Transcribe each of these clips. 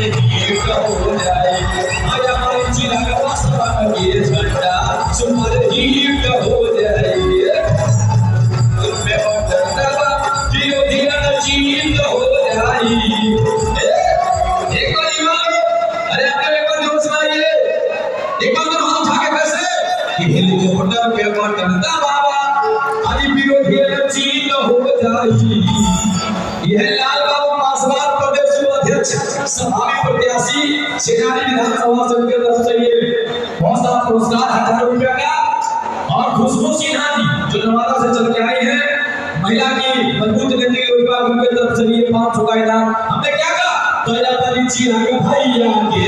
ही हो जाए आया हमारी चिराग पासवान के झंडा सुपर हिट हो जाए मैं डरता धीरे धीरे जीत हो जाए एक बार ईमान अरे आपने एक बार जोश मारिए एक बार तो हाथ उठा के कैसे कि हेलीकॉप्टर पे डरता बाबा आज विरोधी जीत हो जाए यह लाल बाबू पासवान प्रदेश अध्यक्ष संभावित प्रत्याशी सेनानी विधानसभा समिति की तरफ से ये बहुत सारा पुरस्कार 1000 रुपए का और खुशबू सिन्हा जी जो नवादा से चल के आई है महिला की मजबूत करने के रोजगार उनके तरफ से ये 500 का इनाम हमने क्या कहा तो या वाली चिराग भैया के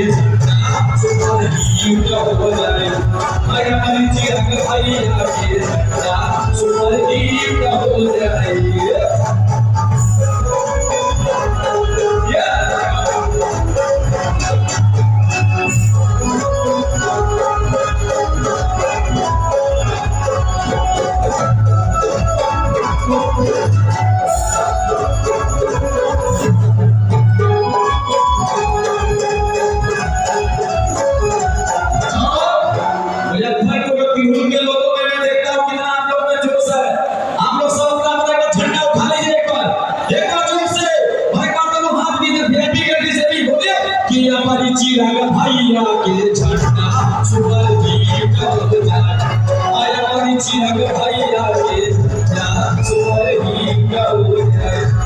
सुपर हिट हो जाए या वाली चिराग भैया के सुपर हिट हो जाए चिराग भैया के झंडा सुपर हिट हो जाए आया हमारी चिराग भैया के झंडा सुपर हिट हो जाए